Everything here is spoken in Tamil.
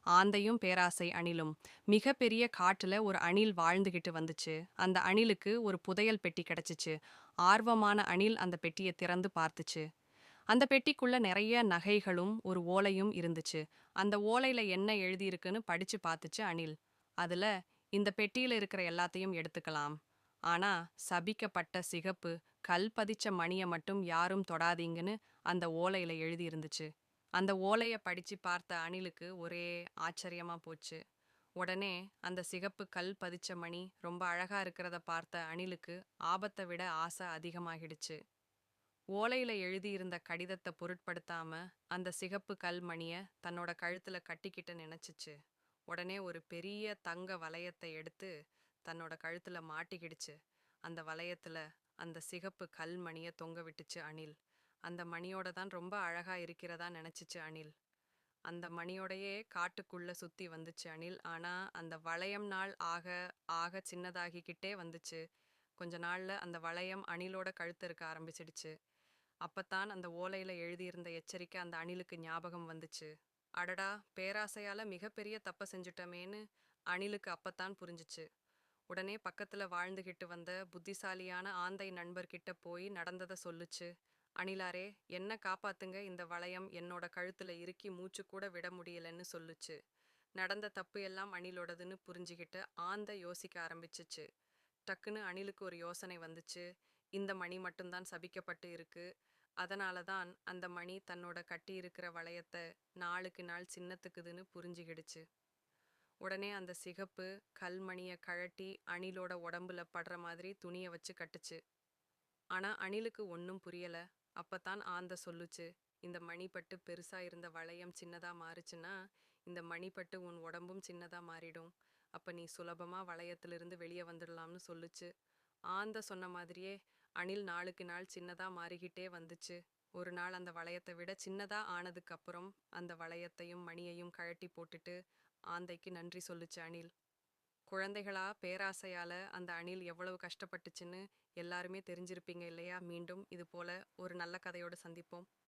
ஆந்தையும் பேராசை அணிலும். மிகப்பெரிய காட்டுல ஒரு அணில் வாழ்ந்துகிட்டு வந்துச்சு. அந்த அணிலுக்கு ஒரு புதையல் பெட்டி கிடைச்சுச்சு. ஆர்வமான அணில் அந்த பெட்டியை திறந்து பார்த்துச்சு. அந்த பெட்டிக்குள்ள நிறைய நகைகளும் ஒரு ஓலையும் இருந்துச்சு. அந்த ஓலையில என்ன எழுதியிருக்குன்னு படிச்சு பார்த்துச்சு அணில். அதுல இந்த பெட்டியில இருக்கிற எல்லாத்தையும் எடுத்துக்கலாம். ஆனா சபிக்கப்பட்ட சிகப்பு கல் பதிச்ச மணியை மட்டும் யாரும் தொடாதீங்கன்னு அந்த ஓலையில எழுதி இருந்துச்சு. அந்த ஓலைய படிச்சு பார்த்த அணிலுக்கு ஒரே ஆச்சரியமா போச்சு. உடனே அந்த சிகப்பு கல் பதிச்ச மணி ரொம்ப அழகா இருக்கிறத பார்த்த அணிலுக்கு ஆபத்தை விட ஆசை அதிகமாகிடுச்சு. ஓலையில எழுதியிருந்த கடிதத்தை பொருட்படுத்தாம அந்த சிகப்பு கல் மணிய தன்னோட கழுத்துல கட்டிக்கிட்டு நினைச்சுச்சு. உடனே ஒரு பெரிய தங்க வளையத்தை எடுத்து தன்னோட கழுத்துல மாட்டிக்கிடுச்சு. அந்த வளையத்துல அந்த சிகப்பு கல் மணிய தொங்க விட்டுச்சு அணில். அந்த மணியோட தான் ரொம்ப அழகா இருக்கிறதா நினைச்சுச்சு அணில். அந்த மணியோடையே காட்டுக்குள்ள சுத்தி வந்துச்சு அணில். ஆனா அந்த வளையம் நாள் ஆக ஆக சின்னதாகிக்கிட்டே வந்துச்சு. கொஞ்ச நாள்ல அந்த வளையம் அணிலோட கழுத்து இருக்க ஆரம்பிச்சிடுச்சு. அப்பத்தான் அந்த ஓலையில எழுதியிருந்த எச்சரிக்கை அந்த அணிலுக்கு ஞாபகம் வந்துச்சு. அடடா, பேராசையால மிகப்பெரிய தப்ப செஞ்சுட்டமேன்னு அணிலுக்கு அப்பத்தான் புரிஞ்சுச்சு. உடனே பக்கத்துல வாழ்ந்துகிட்டு வந்த புத்திசாலியான ஆந்தை நண்பர்கிட்ட போய் நடந்ததை சொல்லுச்சு. அணிலாரே, என்ன காப்பாத்துங்க, இந்த வளையம் என்னோட கழுத்துல இறுக்கி மூச்சு கூட விட முடியலன்னு சொல்லுச்சு. நடந்த தப்பு எல்லாம் அணிலோடதுன்னு புரிஞ்சுக்கிட்டு ஆந்தை யோசிக்க ஆரம்பிச்சுச்சு. டக்குன்னு அணிலுக்கு ஒரு யோசனை வந்துச்சு. இந்த மணி மட்டும்தான் சபிக்கப்பட்டு இருக்கு. அதனால தான் அந்த மணி தன்னோட கட்டி இருக்கிற வளையத்தை நாளுக்கு நாள் சின்னத்துக்குதுன்னு புரிஞ்சுக்கிடுச்சு. உடனே அந்த சிகப்பு கல்மணியை கழட்டி அணிலோட உடம்புல படுற மாதிரி துணியை வச்சு கட்டுச்சு. ஆனா அணிலுக்கு ஒன்றும் புரியல. அப்பத்தான் ஆந்த சொல்லுச்சு. இந்த மணிப்பட்டு பெருசா இருந்த வளையம் சின்னதா மாறுச்சுன்னா இந்த மணிப்பட்டு உன் உடம்பும் சின்னதா மாறிடும். அப்ப நீ சுலபமா வளையத்திலிருந்து வெளியே வந்துடலாம்னு சொல்லுச்சு. ஆந்த சொன்ன மாதிரியே அணில் நாளுக்கு நாள் சின்னதா மாறிக்கிட்டே வந்துச்சு. ஒரு நாள் அந்த வளையத்தை விட சின்னதா ஆனதுக்கு அப்புறம் அந்த வளையத்தையும் மணியையும் கழட்டி போட்டுட்டு ஆந்தைக்கு நன்றி சொல்லுச்சு அணில். குழந்தைகளா, பேராசையால அந்த அணில் எவ்வளவு கஷ்டப்பட்டுச்சுன்னு எல்லாருமே தெரிஞ்சிருப்பீங்க இல்லையா? மீண்டும் இது போல ஒரு நல்ல கதையோடு சந்திப்போம்.